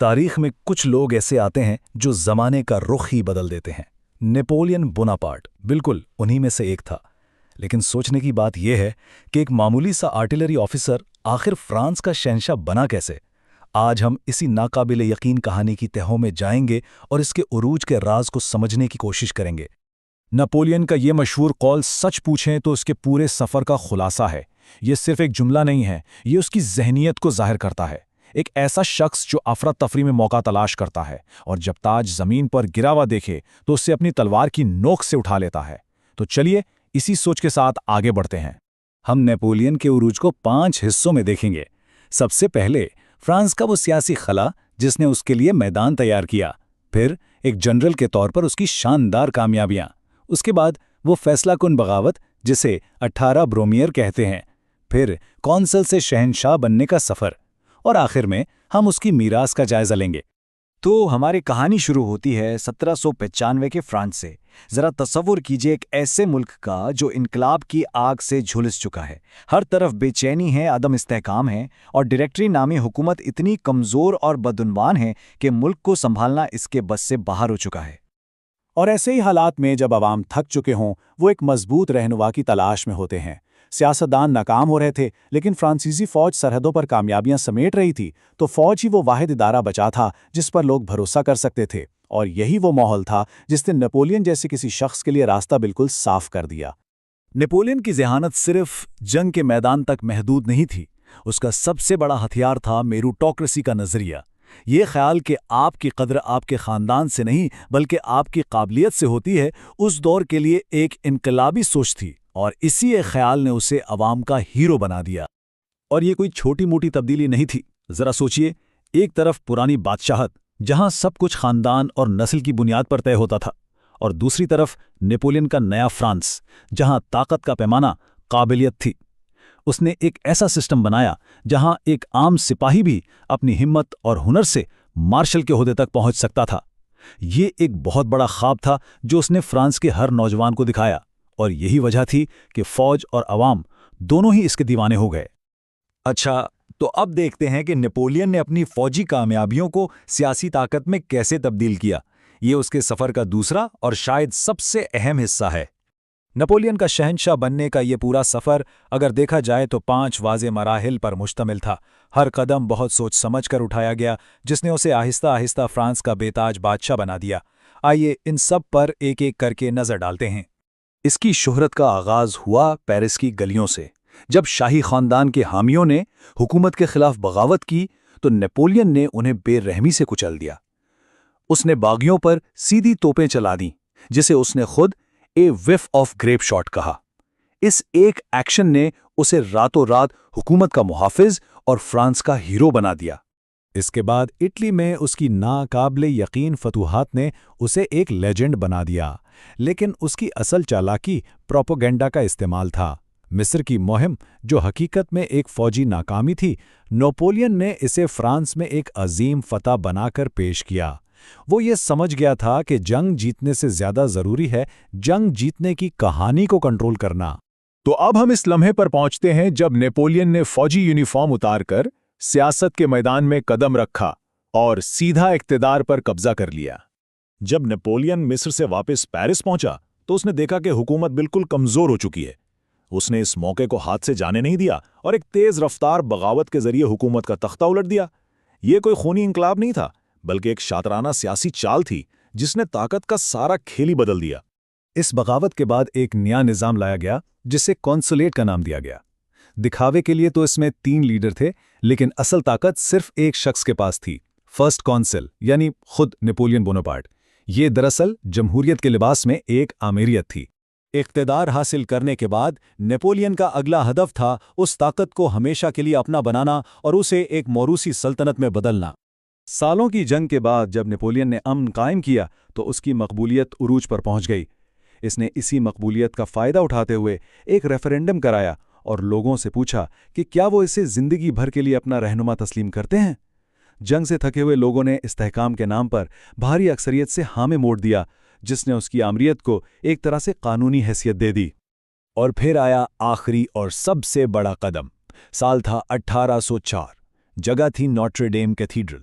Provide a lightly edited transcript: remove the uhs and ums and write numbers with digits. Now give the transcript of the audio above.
تاریخ میں کچھ لوگ ایسے آتے ہیں جو زمانے کا رخ ہی بدل دیتے ہیں۔ نیپولین بوناپارٹ بالکل انہی میں سے ایک تھا۔ لیکن سوچنے کی بات یہ ہے کہ ایک معمولی سا آرٹلری آفیسر آخر فرانس کا شہنشاہ بنا کیسے؟ آج ہم اسی ناقابل یقین کہانی کی تہوں میں جائیں گے اور اس کے عروج کے راز کو سمجھنے کی کوشش کریں گے۔ نپولین کا یہ مشہور قول سچ پوچھیں تو اس کے پورے سفر کا خلاصہ ہے۔ یہ صرف ایک جملہ نہیں ہے، یہ اس کی ذہنیت کو ظاہر کرتا ہے۔ ایک ایسا شخص جو افراتفری میں موقع تلاش کرتا ہے اور جب تاج زمین پر گرا ہوا دیکھے تو اسے اپنی تلوار کی نوک سے اٹھا لیتا ہے۔ تو چلیے اسی سوچ کے ساتھ آگے بڑھتے ہیں۔ ہم نیپولین کے عروج کو 5 حصوں میں دیکھیں گے۔ سب سے پہلے فرانس کا وہ سیاسی خلا جس نے اس کے لیے میدان تیار کیا، پھر ایک جنرل کے طور پر اس کی شاندار کامیابیاں، اس کے بعد وہ فیصلہ کن بغاوت جسے 18 برومیئر کہتے ہیں، پھر کونسل سے شہنشاہ بننے کا سفر، اور آخر میں ہم اس کی میراث کا جائزہ لیں گے۔ تو ہماری کہانی شروع ہوتی ہے 1795 کے فرانس سے۔ ذرا تصور کیجئے ایک ایسے ملک کا جو انقلاب کی آگ سے جھلس چکا ہے، ہر طرف بے چینی ہے، عدم استحکام ہے، اور ڈائریکٹری نامی حکومت اتنی کمزور اور بدعنوان ہے کہ ملک کو سنبھالنا اس کے بس سے باہر ہو چکا ہے۔ اور ایسے ہی حالات میں جب عوام تھک چکے ہوں، وہ ایک مضبوط رہنما کی تلاش میں ہوتے ہیں۔ سیاستدان ناکام ہو رہے تھے، لیکن فرانسیسی فوج سرحدوں پر کامیابیاں سمیٹ رہی تھی، تو فوج ہی وہ واحد ادارہ بچا تھا جس پر لوگ بھروسہ کر سکتے تھے، اور یہی وہ ماحول تھا جس نے نیپولین جیسے کسی شخص کے لیے راستہ بالکل صاف کر دیا۔ نیپولین کی ذہانت صرف جنگ کے میدان تک محدود نہیں تھی، اس کا سب سے بڑا ہتھیار تھا میروٹوکریسی کا نظریہ۔ یہ خیال کہ آپ کی قدر آپ کے خاندان سے نہیں بلکہ آپ کی قابلیت سے ہوتی ہے، اس دور کے لیے ایک انقلابی سوچ تھی، اور اسی ایک خیال نے اسے عوام کا ہیرو بنا دیا۔ اور یہ کوئی چھوٹی موٹی تبدیلی نہیں تھی۔ ذرا سوچئے، ایک طرف پرانی بادشاہت جہاں سب کچھ خاندان اور نسل کی بنیاد پر طے ہوتا تھا، اور دوسری طرف نیپولین کا نیا فرانس جہاں طاقت کا پیمانہ قابلیت تھی۔ اس نے ایک ایسا سسٹم بنایا جہاں ایک عام سپاہی بھی اپنی ہمت اور ہنر سے مارشل کے عہدے تک پہنچ سکتا تھا۔ یہ ایک بہت بڑا خواب تھا جو اس نے فرانس کے ہر نوجوان کو دکھایا، اور یہی وجہ تھی کہ فوج اور عوام دونوں ہی اس کے دیوانے ہو گئے۔ اچھا، تو اب دیکھتے ہیں کہ نیپولین نے اپنی فوجی کامیابیوں کو سیاسی طاقت میں کیسے تبدیل کیا۔ یہ اس کے سفر کا دوسرا اور شاید سب سے اہم حصہ ہے۔ نیپولین کا شہنشاہ بننے کا یہ پورا سفر اگر دیکھا جائے تو 5 واضح مراحل پر مشتمل تھا۔ ہر قدم بہت سوچ سمجھ کر اٹھایا گیا، جس نے اسے آہستہ آہستہ فرانس کا بے تاج بادشاہ بنا دیا۔ آئیے ان سب پر ایک ایک کر کے نظر ڈالتے ہیں۔ اس کی شہرت کا آغاز ہوا پیرس کی گلیوں سے۔ جب شاہی خاندان کے حامیوں نے حکومت کے خلاف بغاوت کی تو نیپولین نے انہیں بے رحمی سے کچل دیا۔ اس نے باغیوں پر سیدھی توپیں چلا دیں، جسے اس نے خود اے وف آف گریپ شاٹ کہا۔ اس ایک ایکشن نے اسے راتوں رات حکومت کا محافظ اور فرانس کا ہیرو بنا دیا۔ اس کے بعد اٹلی میں اس کی ناقابل یقین فتوحات نے اسے ایک لیجنڈ بنا دیا، لیکن اس کی اصل چالاکی پروپیگنڈا کا استعمال تھا۔ مصر کی مہم جو حقیقت میں ایک فوجی ناکامی تھی، نیپولین نے اسے فرانس میں ایک عظیم فتح بنا کر پیش کیا۔ وہ یہ سمجھ گیا تھا کہ جنگ جیتنے سے زیادہ ضروری ہے جنگ جیتنے کی کہانی کو کنٹرول کرنا۔ تو اب ہم اس لمحے پر پہنچتے ہیں جب نیپولین نے فوجی یونیفارم اتار کر سیاست کے میدان میں قدم رکھا اور سیدھا اقتدار پر قبضہ کر لیا۔ جب نیپولین مصر سے واپس پیرس پہنچا تو اس نے دیکھا کہ حکومت بالکل کمزور ہو چکی ہے۔ اس نے اس موقع کو ہاتھ سے جانے نہیں دیا اور ایک تیز رفتار بغاوت کے ذریعے حکومت کا تختہ الٹ دیا۔ یہ کوئی خونی انقلاب نہیں تھا، بلکہ ایک شاطرانہ سیاسی چال تھی جس نے طاقت کا سارا کھیل ہی بدل دیا۔ اس بغاوت کے بعد ایک نیا نظام لایا گیا جسے کونسولیٹ کا نام دیا گیا۔ دکھاوے کے لیے تو اس میں 3 لیڈر تھے، لیکن اصل طاقت صرف ایک شخص کے پاس تھی، فرسٹ کونسل، یعنی خود نیپولین بوناپارٹ۔ یہ دراصل جمہوریت کے لباس میں ایک آمیریت تھی۔ اقتدار حاصل کرنے کے بعد نیپولین کا اگلا ہدف تھا اس طاقت کو ہمیشہ کے لیے اپنا بنانا اور اسے ایک موروثی سلطنت میں بدلنا۔ سالوں کی جنگ کے بعد جب نیپولین نے امن قائم کیا تو اس کی مقبولیت عروج پر پہنچ گئی۔ اس نے اسی مقبولیت کا فائدہ اٹھاتے ہوئے ایک ریفرینڈم کرایا اور لوگوں سے پوچھا کہ کیا وہ اسے زندگی بھر کے لیے اپنا رہنما تسلیم کرتے ہیں۔ جنگ سے تھکے ہوئے لوگوں نے استحکام کے نام پر بھاری اکثریت سے ہاں میں موڑ دیا، جس نے اس کی آمریت کو ایک طرح سے قانونی حیثیت دے دی۔ اور پھر آیا آخری اور سب سے بڑا قدم۔ سال تھا 1804۔ جگہ تھی نوٹر ڈیم کیتھیڈرل۔